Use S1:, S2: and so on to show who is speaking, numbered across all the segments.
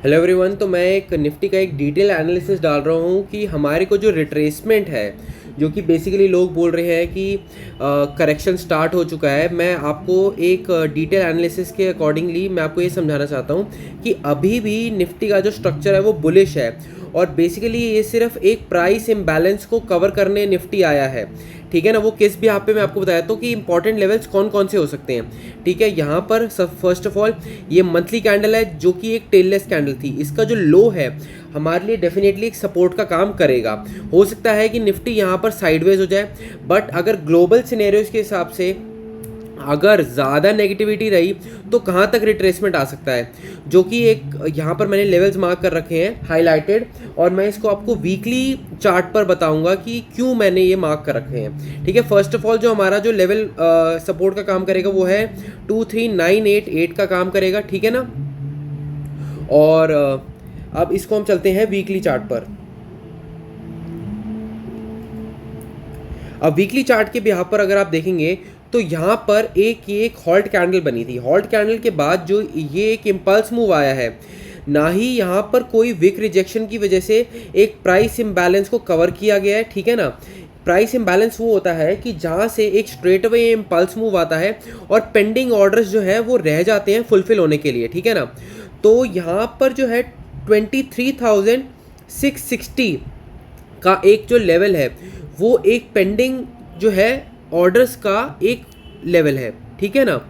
S1: Hello everyone. तो मैं एक निफ्टी का एक डिटेल एनालिसिस डाल रहा हूँ कि हमारे को जो रिट्रेसमेंट है, जो कि बेसिकली लोग बोल रहे हैं कि करेक्शन स्टार्ट हो चुका है। मैं आपको एक डिटेल एनालिसिस के अकॉर्डिंगली मैं आपको ये समझाना चाहता हूँ कि अभी भी निफ्टी का जो स्ट्रक्चर है वो बुलिश है और बेसिकली ये सिर्फ एक प्राइस इम्बैलेंस को कवर करने निफ्टी आया है। ठीक है ना। वो किस भी यहाँ पे मैं आपको बताया तो कि इंपॉर्टेंट लेवल्स कौन कौन से हो सकते हैं। ठीक है, यहाँ पर सब फर्स्ट ऑफ ऑल ये मंथली कैंडल है जो कि एक टेललेस कैंडल थी। इसका जो लो है हमारे लिए डेफिनेटली एक सपोर्ट का काम करेगा। हो सकता है कि निफ्टी यहाँ पर साइडवेज हो जाए, बट अगर ग्लोबल सिनेरियोज के हिसाब से अगर ज़्यादा नेगेटिविटी रही तो कहाँ तक रिट्रेसमेंट आ सकता है, जो कि एक यहाँ पर मैंने लेवल्स मार्क कर रखे हैं हाईलाइटेड, और मैं इसको आपको वीकली चार्ट पर बताऊंगा कि क्यों मैंने ये मार्क कर रखे हैं। ठीक है, फर्स्ट ऑफ ऑल जो हमारा जो लेवल सपोर्ट का काम करेगा वो है 23988 का काम करेगा। ठीक है ना। और अब इसको हम चलते हैं वीकली चार्ट पर। अब वीकली चार्ट के यहाँ पर अगर आप देखेंगे तो यहाँ पर एक हॉल्ट कैंडल बनी थी। हॉल्ट कैंडल के बाद जो ये एक इम्पल्स मूव आया है, ना ही यहाँ पर कोई विक रिजेक्शन की वजह से एक प्राइस इम्बैलेंस को कवर किया गया है। ठीक है ना। प्राइस इम्बैलेंस वो होता है कि जहाँ से एक स्ट्रेट अवे इम्पल्स मूव आता है और पेंडिंग ऑर्डर्स जो है वो रह जाते हैं फुलफिल होने के लिए। ठीक है ना। तो यहाँ पर जो है 23,660 का एक जो लेवल है वो एक पेंडिंग जो है ऑर्डर्स का एक लेवल है। ठीक है ना।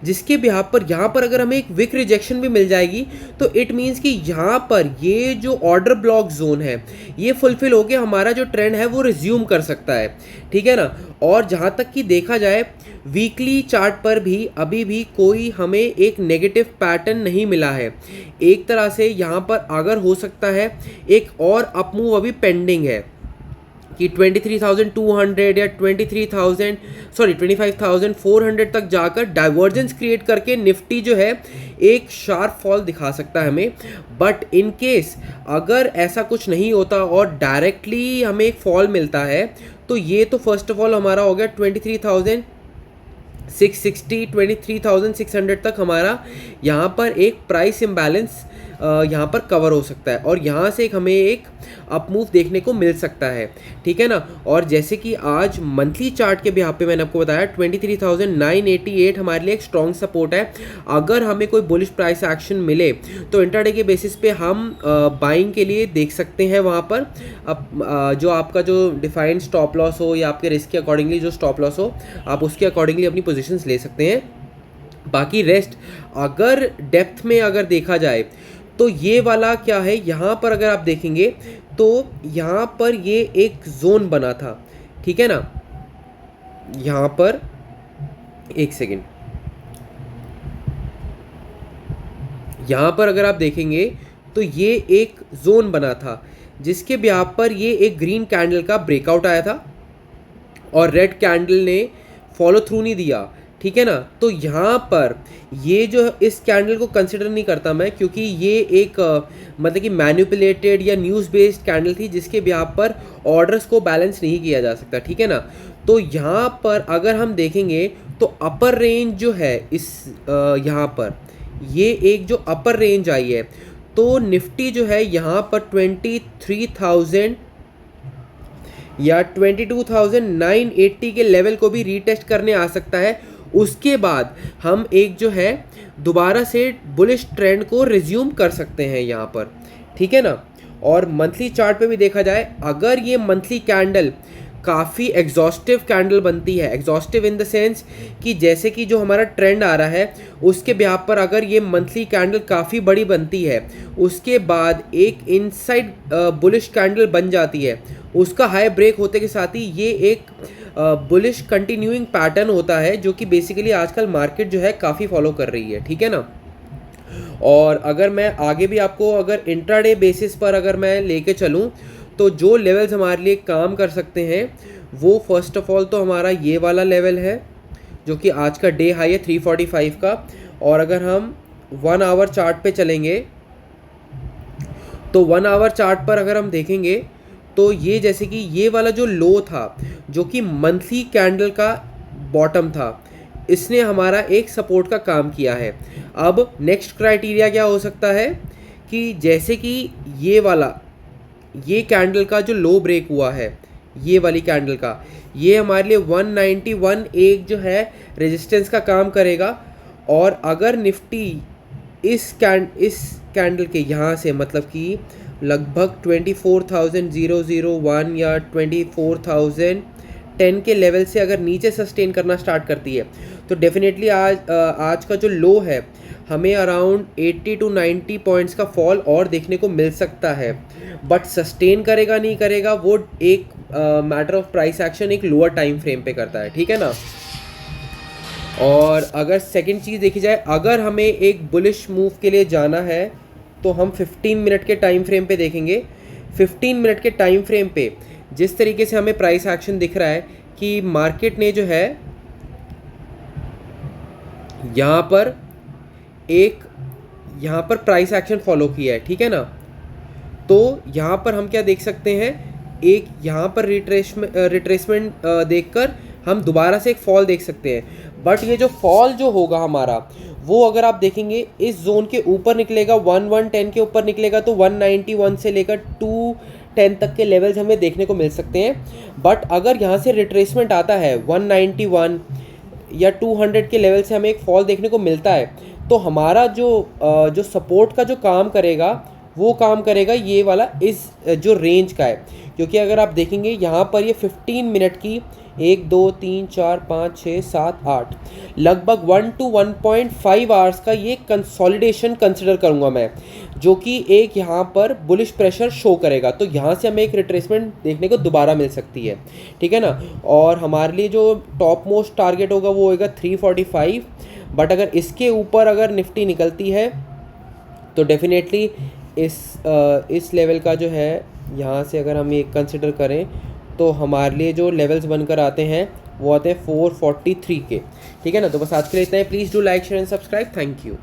S1: जिसके बिहार पर यहाँ पर अगर हमें एक विक रिजेक्शन भी मिल जाएगी तो इट मीन्स कि यहाँ पर ये जो ऑर्डर ब्लॉक जोन है ये फुलफिल होकर हमारा जो ट्रेंड है वो रिज्यूम कर सकता है। ठीक है ना। और जहाँ तक कि देखा जाए वीकली चार्ट पर भी अभी भी कोई हमें एक नेगेटिव पैटर्न नहीं मिला है। एक तरह से यहाँ पर अगर हो सकता है एक और अपमूव अभी पेंडिंग है कि 23,200 या 25,400 तक जाकर डाइवर्जेंस क्रिएट करके निफ्टी जो है एक शार्प फॉल दिखा सकता है हमें। बट इन केस अगर ऐसा कुछ नहीं होता और डायरेक्टली हमें एक फॉल मिलता है तो ये तो फर्स्ट ऑफ ऑल हमारा हो गया 23,600 तक हमारा यहाँ पर एक प्राइस इम्बैलेंस यहाँ पर कवर हो सकता है और यहाँ से हमें एक अपमूव देखने को मिल सकता है। ठीक है ना। और जैसे कि आज मंथली चार्ट के भी यहाँ पे मैंने आपको बताया 23,988 हमारे लिए एक स्ट्रॉन्ग सपोर्ट है। अगर हमें कोई बुलिश प्राइस एक्शन मिले तो इंट्राडे के बेसिस पे हम बाइंग के लिए देख सकते हैं वहाँ पर। अब जो आपका जो डिफाइंड स्टॉप लॉस हो या आपके रिस्क के अकॉर्डिंगली जो स्टॉप लॉस हो आप उसके अकॉर्डिंगली अपनी पोजीशंस ले सकते हैं। बाकी रेस्ट अगर डेप्थ में अगर देखा जाए तो ये वाला क्या है, यहाँ पर अगर आप देखेंगे तो यहाँ पर ये एक जोन बना था। ठीक है ना। यहाँ पर एक सेकेंड, यहाँ पर अगर आप देखेंगे तो ये एक जोन बना था जिसके ब्याह पर ये एक ग्रीन कैंडल का ब्रेकआउट आया था और रेड कैंडल ने फॉलो थ्रू नहीं दिया। ठीक है ना। तो यहाँ पर ये जो इस कैंडल को कंसिडर नहीं करता मैं, क्योंकि ये एक मतलब कि मैनिपुलेटेड या न्यूज़ बेस्ड कैंडल थी जिसके ब्याह पर ऑर्डर्स को बैलेंस नहीं किया जा सकता। ठीक है ना। तो यहाँ पर अगर हम देखेंगे तो अपर रेंज जो है इस यहाँ पर ये एक जो अपर रेंज आई है तो निफ्टी जो है यहाँ पर 23,000 या 22,980 के लेवल को भी रीटेस्ट करने आ सकता है। उसके बाद हम एक जो है दोबारा से बुलिश ट्रेंड को रिज्यूम कर सकते हैं यहाँ पर। ठीक है ना। और मंथली चार्ट पे भी देखा जाए अगर ये मंथली कैंडल काफ़ी एग्जॉस्टिव कैंडल बनती है, एग्जॉस्टिव इन द सेंस कि जैसे कि जो हमारा ट्रेंड आ रहा है उसके बिहाफ पर अगर ये मंथली कैंडल काफ़ी बड़ी बनती है उसके बाद एक इनसाइड बुलिश कैंडल बन जाती है, उसका हाई ब्रेक होते के साथ ही ये एक बुलिश कंटिन्यूइंग पैटर्न होता है जो कि बेसिकली आजकल मार्केट जो है काफ़ी फॉलो कर रही है। ठीक है ना। और अगर मैं आगे भी आपको अगर इंट्राडे बेसिस पर अगर मैं लेके चलूँ तो जो लेवल्स हमारे लिए काम कर सकते हैं वो फर्स्ट ऑफ ऑल तो हमारा ये वाला लेवल है जो कि आज का डे हाई है 345 का। और अगर हम 1 आवर चार्ट पे चलेंगे तो 1 आवर चार्ट पर अगर हम देखेंगे तो ये जैसे कि ये वाला जो लो था जो कि मंथली कैंडल का बॉटम था, इसने हमारा एक सपोर्ट का काम किया है। अब नेक्स्ट क्राइटेरिया क्या हो सकता है कि जैसे कि ये कैंडल का जो लो ब्रेक हुआ है, ये वाली कैंडल का, ये हमारे लिए 191 एक जो है रेजिस्टेंस का काम करेगा। और अगर निफ्टी इस कैंडल के यहाँ से मतलब कि लगभग 24,001 या 24,010 के लेवल से अगर नीचे सस्टेन करना स्टार्ट करती है तो डेफिनेटली आज का जो लो है हमें अराउंड 80 to 90 पॉइंट्स का फॉल और देखने को मिल सकता है। बट सस्टेन करेगा नहीं करेगा वो एक मैटर ऑफ प्राइस एक्शन एक लोअर टाइम फ्रेम पे करता है, ठीक है ना। और अगर सेकंड चीज़ देखी जाए, अगर हमें एक बुलिश मूव के लिए जाना है तो हम 15 मिनट के टाइम फ्रेम पे देखेंगे। 15 मिनट के टाइम फ्रेम पे जिस तरीके से हमें प्राइस एक्शन दिख रहा है कि मार्केट ने जो है यहाँ पर प्राइस एक्शन फॉलो किया है, ठीक है ना। तो यहाँ पर हम क्या देख सकते हैं, एक यहाँ पर रिट्रेसमेंट देखकर हम दोबारा से एक फॉल देख सकते हैं। बट ये जो फॉल जो होगा हमारा वो अगर आप देखेंगे इस जोन के ऊपर निकलेगा, 1110 के ऊपर निकलेगा तो 191 से लेकर 210 तक के लेवल्स हमें देखने को मिल सकते हैं। बट अगर यहाँ से रिट्रेसमेंट आता है 191 या 200 के लेवल से हमें एक फॉल देखने को मिलता है तो हमारा जो सपोर्ट का जो काम करेगा वो काम करेगा ये वाला इस जो रेंज का है। क्योंकि अगर आप देखेंगे यहाँ पर ये 15 मिनट की 1 2 3 4 5 6 7 8 लगभग 1 to 1.5 आवर्स का ये कंसोलिडेशन कंसिडर करूँगा मैं, जो कि एक यहाँ पर बुलिश प्रेशर शो करेगा। तो यहाँ से हमें एक रिट्रेसमेंट देखने को दोबारा मिल सकती है, ठीक है ना। और हमारे लिए जो टॉप मोस्ट टारगेट होगा वो होगा 345। बट अगर इसके ऊपर अगर निफ्टी निकलती है तो डेफिनेटली इस लेवल का जो है यहाँ से अगर हम ये कंसिडर करें तो हमारे लिए जो लेवल्स बनकर आते हैं वो आते हैं 443 के, ठीक है ना। तो बस आज के लिए इतना ही। Please do like share and subscribe. Thank you.